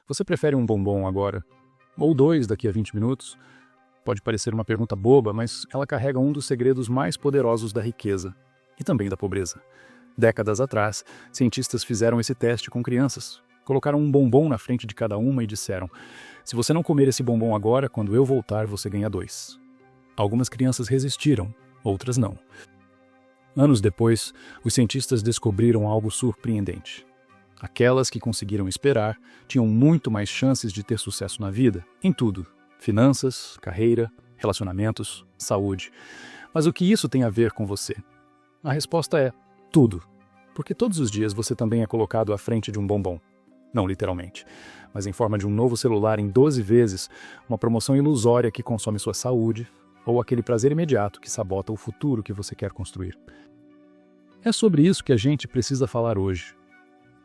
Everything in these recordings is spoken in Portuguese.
Você prefere um bombom agora? Ou dois daqui a 20 minutos? Pode parecer uma pergunta boba, mas ela carrega um dos segredos mais poderosos da riqueza e também da pobreza. Décadas atrás, cientistas fizeram esse teste com crianças. Colocaram um bombom na frente de cada uma e disseram: se você não comer esse bombom agora, quando eu voltar, você ganha dois. Algumas crianças resistiram, outras não. Anos depois, os cientistas descobriram algo surpreendente. Aquelas que conseguiram esperar tinham muito mais chances de ter sucesso na vida, em tudo: finanças, carreira, relacionamentos, saúde. Mas o que isso tem a ver com você? A resposta é tudo. Porque todos os dias você também é colocado à frente de um bombom. Não literalmente, mas em forma de um novo celular em 12 vezes, uma promoção ilusória que consome sua saúde, ou aquele prazer imediato que sabota o futuro que você quer construir. É sobre isso que a gente precisa falar hoje.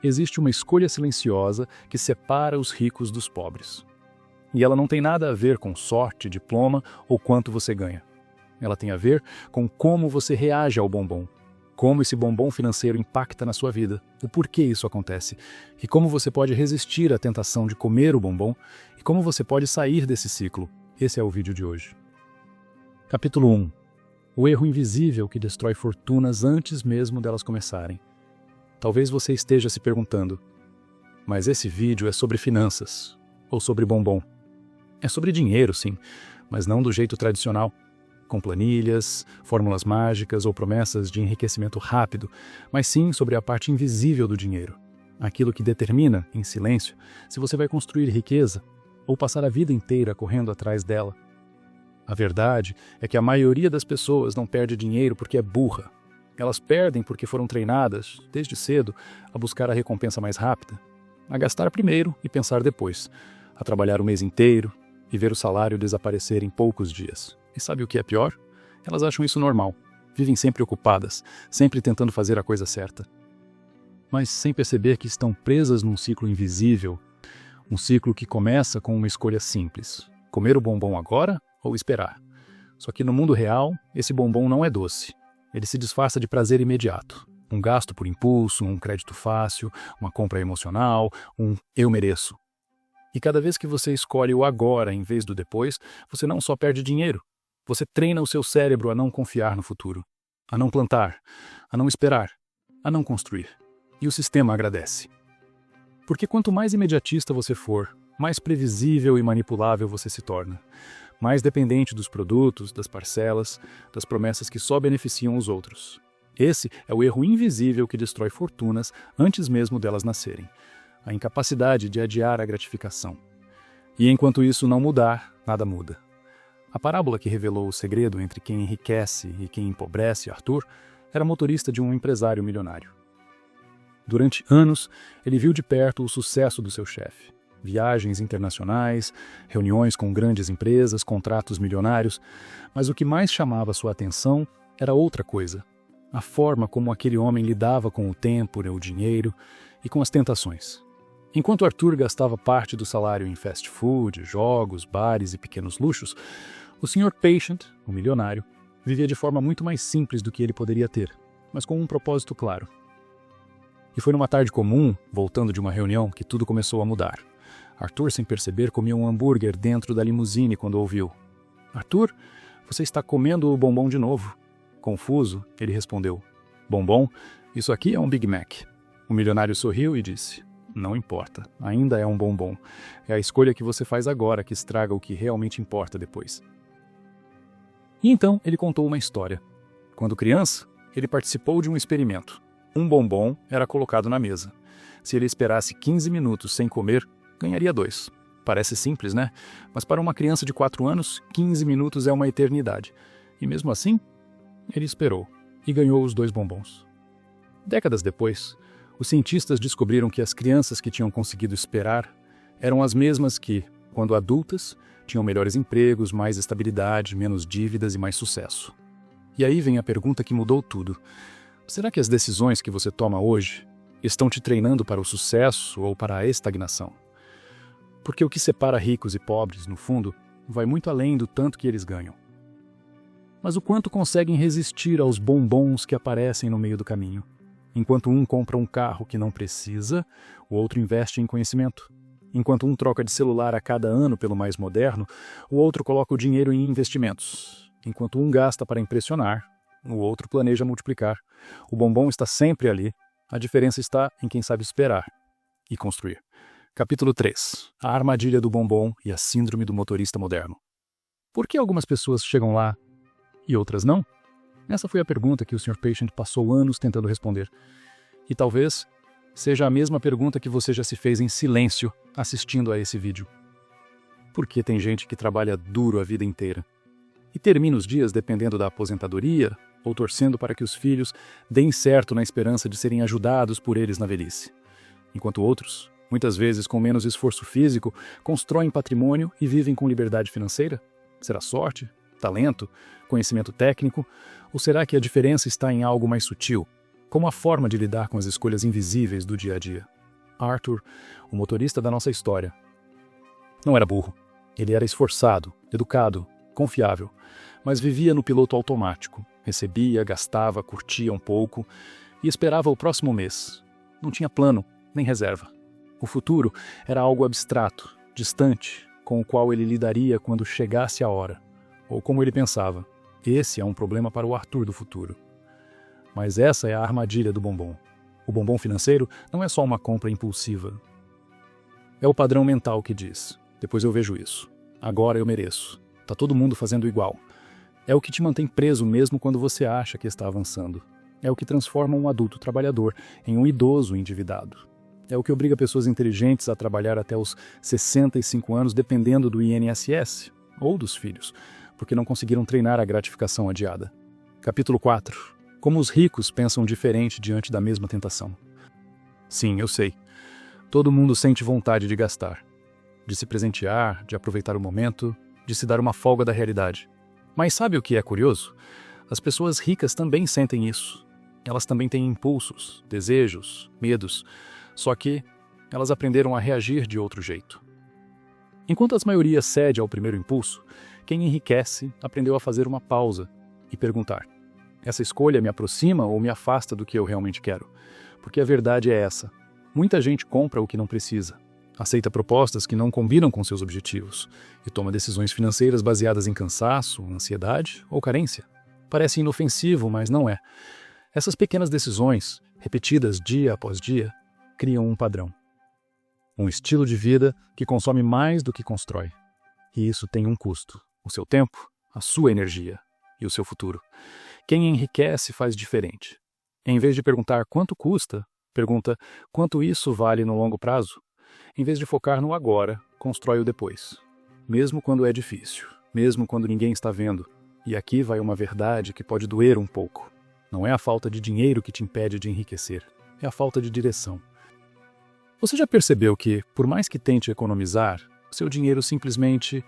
Existe uma escolha silenciosa que separa os ricos dos pobres. E ela não tem nada a ver com sorte, diploma ou quanto você ganha. Ela tem a ver com como você reage ao bombom, como esse bombom financeiro impacta na sua vida, o porquê isso acontece, e como você pode resistir à tentação de comer o bombom, e como você pode sair desse ciclo. Esse é o vídeo de hoje. Capítulo 1. O erro invisível que destrói fortunas antes mesmo delas começarem. Talvez você esteja se perguntando: mas esse vídeo é sobre finanças, ou sobre bombom? É sobre dinheiro, sim, mas não do jeito tradicional, com planilhas, fórmulas mágicas ou promessas de enriquecimento rápido, mas sim sobre a parte invisível do dinheiro, aquilo que determina, em silêncio, se você vai construir riqueza ou passar a vida inteira correndo atrás dela. A verdade é que a maioria das pessoas não perde dinheiro porque é burra. Elas perdem porque foram treinadas, desde cedo, a buscar a recompensa mais rápida, a gastar primeiro e pensar depois, a trabalhar o mês inteiro e ver o salário desaparecer em poucos dias. E sabe o que é pior? Elas acham isso normal. Vivem sempre ocupadas, sempre tentando fazer a coisa certa. Mas sem perceber que estão presas num ciclo invisível, um ciclo que começa com uma escolha simples: comer o bombom agora ou esperar. Só que no mundo real, esse bombom não é doce. Ele se disfarça de prazer imediato. Um gasto por impulso, um crédito fácil, uma compra emocional, um eu mereço. E cada vez que você escolhe o agora em vez do depois, você não só perde dinheiro, você treina o seu cérebro a não confiar no futuro, a não plantar, a não esperar, a não construir. E o sistema agradece. Porque quanto mais imediatista você for, mais previsível e manipulável você se torna. Mais dependente dos produtos, das parcelas, das promessas que só beneficiam os outros. Esse é o erro invisível que destrói fortunas antes mesmo delas nascerem. A incapacidade de adiar a gratificação. E enquanto isso não mudar, nada muda. A parábola que revelou o segredo entre quem enriquece e quem empobrece Arthur era motorista de um empresário milionário. Durante anos, ele viu de perto o sucesso do seu chefe. Viagens internacionais, reuniões com grandes empresas, contratos milionários, mas o que mais chamava sua atenção era outra coisa: a forma como aquele homem lidava com o tempo, o dinheiro e com as tentações. Enquanto Arthur gastava parte do salário em fast food, jogos, bares e pequenos luxos, o Sr. Patient, o milionário, vivia de forma muito mais simples do que ele poderia ter, mas com um propósito claro. E foi numa tarde comum, voltando de uma reunião, que tudo começou a mudar. Arthur, sem perceber, comia um hambúrguer dentro da limusine quando ouviu: "Arthur, você está comendo o bombom de novo." Confuso, ele respondeu: "Bombom? Isso aqui é um Big Mac." O milionário sorriu e disse: "Não importa, ainda é um bombom. É a escolha que você faz agora que estraga o que realmente importa depois." E então ele contou uma história. Quando criança, ele participou de um experimento. Um bombom era colocado na mesa. Se ele esperasse 15 minutos sem comer, ganharia 2. Parece simples, né? Mas para uma criança de 4 anos, 15 minutos é uma eternidade. E mesmo assim, ele esperou e ganhou os 2 bombons. Décadas depois, os cientistas descobriram que as crianças que tinham conseguido esperar eram as mesmas que, quando adultas, tinham melhores empregos, mais estabilidade, menos dívidas e mais sucesso. E aí vem a pergunta que mudou tudo. Será que as decisões que você toma hoje estão te treinando para o sucesso ou para a estagnação? Porque o que separa ricos e pobres, no fundo, vai muito além do tanto que eles ganham. Mas o quanto conseguem resistir aos bombons que aparecem no meio do caminho? Enquanto um compra um carro que não precisa, o outro investe em conhecimento. Enquanto um troca de celular a cada ano pelo mais moderno, o outro coloca o dinheiro em investimentos. Enquanto um gasta para impressionar, o outro planeja multiplicar. O bombom está sempre ali. A diferença está em quem sabe esperar e construir. Capítulo 3. A armadilha do bombom e a síndrome do motorista moderno. Por que algumas pessoas chegam lá e outras não? Essa foi a pergunta que o Sr. Patient passou anos tentando responder. E talvez seja a mesma pergunta que você já se fez em silêncio assistindo a esse vídeo. Por que tem gente que trabalha duro a vida inteira e termina os dias dependendo da aposentadoria ou torcendo para que os filhos deem certo na esperança de serem ajudados por eles na velhice, enquanto outros, muitas vezes com menos esforço físico, constroem patrimônio e vivem com liberdade financeira? Será sorte, talento, conhecimento técnico? Ou será que a diferença está em algo mais sutil, como a forma de lidar com as escolhas invisíveis do dia a dia? Arthur, o motorista da nossa história, não era burro. Ele era esforçado, educado, confiável, mas vivia no piloto automático. Recebia, gastava, curtia um pouco e esperava o próximo mês. Não tinha plano, nem reserva. O futuro era algo abstrato, distante, com o qual ele lidaria quando chegasse a hora. Ou como ele pensava, esse é um problema para o Arthur do futuro. Mas essa é a armadilha do bombom. O bombom financeiro não é só uma compra impulsiva. É o padrão mental que diz: depois eu vejo isso. Agora eu mereço. Tá todo mundo fazendo igual. É o que te mantém preso mesmo quando você acha que está avançando. É o que transforma um adulto trabalhador em um idoso endividado. É o que obriga pessoas inteligentes a trabalhar até os 65 anos dependendo do INSS ou dos filhos, porque não conseguiram treinar a gratificação adiada. Capítulo 4. Como os ricos pensam diferente diante da mesma tentação. Sim, eu sei. Todo mundo sente vontade de gastar, de se presentear, de aproveitar o momento, de se dar uma folga da realidade. Mas sabe o que é curioso? As pessoas ricas também sentem isso. Elas também têm impulsos, desejos, medos, só que elas aprenderam a reagir de outro jeito. Enquanto a maioria cede ao primeiro impulso, quem enriquece aprendeu a fazer uma pausa e perguntar: essa escolha me aproxima ou me afasta do que eu realmente quero? Porque a verdade é essa. Muita gente compra o que não precisa, aceita propostas que não combinam com seus objetivos e toma decisões financeiras baseadas em cansaço, ansiedade ou carência. Parece inofensivo, mas não é. Essas pequenas decisões, repetidas dia após dia, criam um padrão. Um estilo de vida que consome mais do que constrói. E isso tem um custo: o seu tempo, a sua energia e o seu futuro. Quem enriquece faz diferente. Em vez de perguntar quanto custa, pergunta quanto isso vale no longo prazo. Em vez de focar no agora, constrói o depois. Mesmo quando é difícil, mesmo quando ninguém está vendo. E aqui vai uma verdade que pode doer um pouco. Não é a falta de dinheiro que te impede de enriquecer, é a falta de direção. Você já percebeu que, por mais que tente economizar, seu dinheiro simplesmente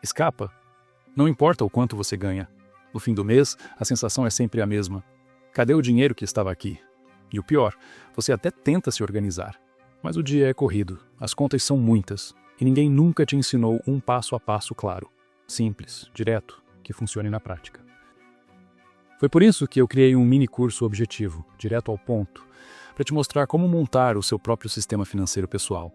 escapa? Não importa o quanto você ganha. No fim do mês, a sensação é sempre a mesma. Cadê o dinheiro que estava aqui? E o pior, você até tenta se organizar. Mas o dia é corrido, as contas são muitas, e ninguém nunca te ensinou um passo a passo claro, simples, direto, que funcione na prática. Foi por isso que eu criei um mini curso objetivo, direto ao ponto, para te mostrar como montar o seu próprio sistema financeiro pessoal.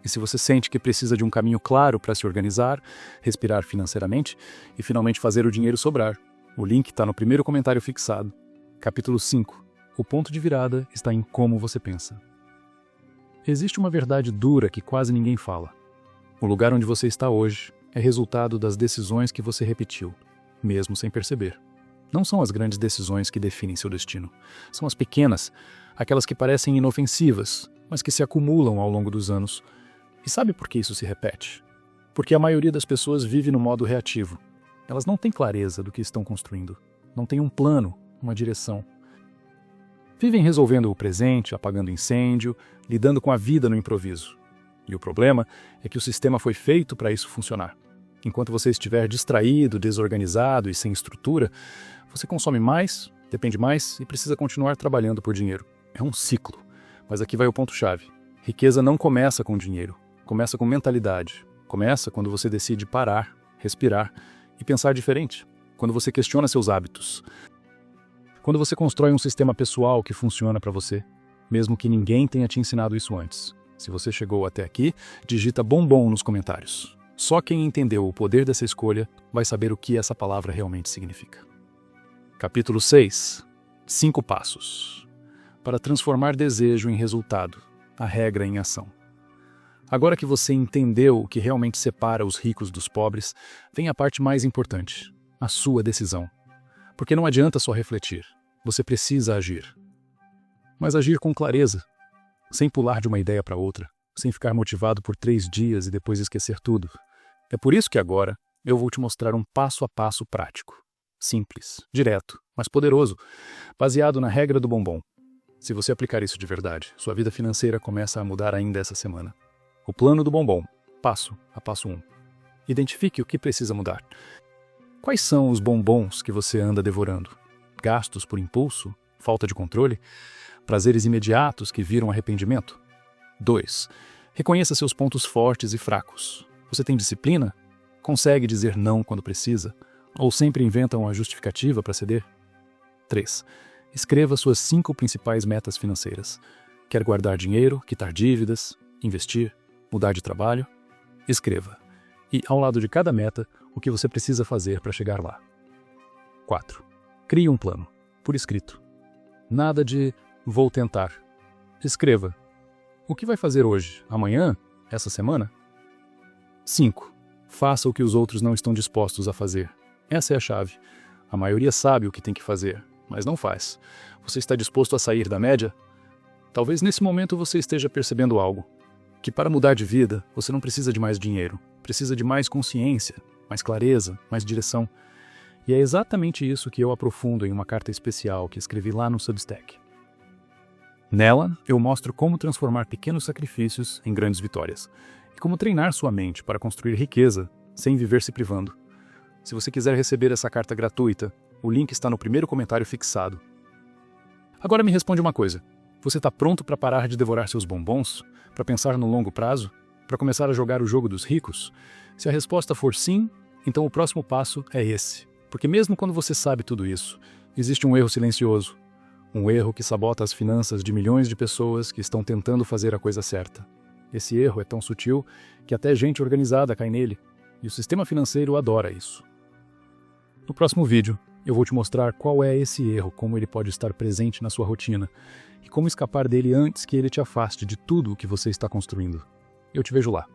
E se você sente que precisa de um caminho claro para se organizar, respirar financeiramente e finalmente fazer o dinheiro sobrar, o link está no primeiro comentário fixado. Capítulo 5. O ponto de virada está em como você pensa. Existe uma verdade dura que quase ninguém fala. O lugar onde você está hoje é resultado das decisões que você repetiu, mesmo sem perceber. Não são as grandes decisões que definem seu destino. São as pequenas, aquelas que parecem inofensivas, mas que se acumulam ao longo dos anos. E sabe por que isso se repete? Porque a maioria das pessoas vive no modo reativo. Elas não têm clareza do que estão construindo. Não têm um plano, uma direção. Vivem resolvendo o presente, apagando incêndio, lidando com a vida no improviso. E o problema é que o sistema foi feito para isso funcionar. Enquanto você estiver distraído, desorganizado e sem estrutura, você consome mais, depende mais e precisa continuar trabalhando por dinheiro. É um ciclo. Mas aqui vai o ponto-chave. Riqueza não começa com dinheiro. Começa com mentalidade. Começa quando você decide parar, respirar e pensar diferente. Quando você questiona seus hábitos. Quando você constrói um sistema pessoal que funciona para você, mesmo que ninguém tenha te ensinado isso antes. Se você chegou até aqui, digita bombom nos comentários. Só quem entendeu o poder dessa escolha vai saber o que essa palavra realmente significa. Capítulo 6. 5 passos. Para transformar desejo em resultado, a regra em ação. Agora que você entendeu o que realmente separa os ricos dos pobres, vem a parte mais importante, a sua decisão. Porque não adianta só refletir, você precisa agir. Mas agir com clareza, sem pular de uma ideia para outra, sem ficar motivado por 3 dias e depois esquecer tudo. É por isso que agora eu vou te mostrar um passo a passo prático. Simples, direto, mas poderoso, baseado na regra do bombom. Se você aplicar isso de verdade, sua vida financeira começa a mudar ainda essa semana. O plano do bombom, passo a passo 1. Identifique o que precisa mudar. Quais são os bombons que você anda devorando? Gastos por impulso? Falta de controle? Prazeres imediatos que viram arrependimento? 2. Reconheça seus pontos fortes e fracos. Você tem disciplina? Consegue dizer não quando precisa? Ou sempre inventa uma justificativa para ceder? 3. Escreva suas 5 principais metas financeiras. Quer guardar dinheiro, quitar dívidas, investir, mudar de trabalho? Escreva. E, ao lado de cada meta, o que você precisa fazer para chegar lá. 4. Crie um plano, por escrito. Nada de vou tentar. Escreva. O que vai fazer hoje, amanhã, essa semana? 5. Faça o que os outros não estão dispostos a fazer. Essa é a chave. A maioria sabe o que tem que fazer, mas não faz. Você está disposto a sair da média? Talvez nesse momento você esteja percebendo algo. Que para mudar de vida, você não precisa de mais dinheiro. Precisa de mais consciência, mais clareza, mais direção. E é exatamente isso que eu aprofundo em uma carta especial que escrevi lá no Substack. Nela, eu mostro como transformar pequenos sacrifícios em grandes vitórias. E como treinar sua mente para construir riqueza sem viver se privando. Se você quiser receber essa carta gratuita, o link está no primeiro comentário fixado. Agora me responde uma coisa. Você está pronto para parar de devorar seus bombons? Para pensar no longo prazo? Para começar a jogar o jogo dos ricos? Se a resposta for sim, então o próximo passo é esse. Porque mesmo quando você sabe tudo isso, existe um erro silencioso. Um erro que sabota as finanças de milhões de pessoas que estão tentando fazer a coisa certa. Esse erro é tão sutil que até gente organizada cai nele. E o sistema financeiro adora isso. No próximo vídeo, eu vou te mostrar qual é esse erro, como ele pode estar presente na sua rotina e como escapar dele antes que ele te afaste de tudo o que você está construindo. Eu te vejo lá.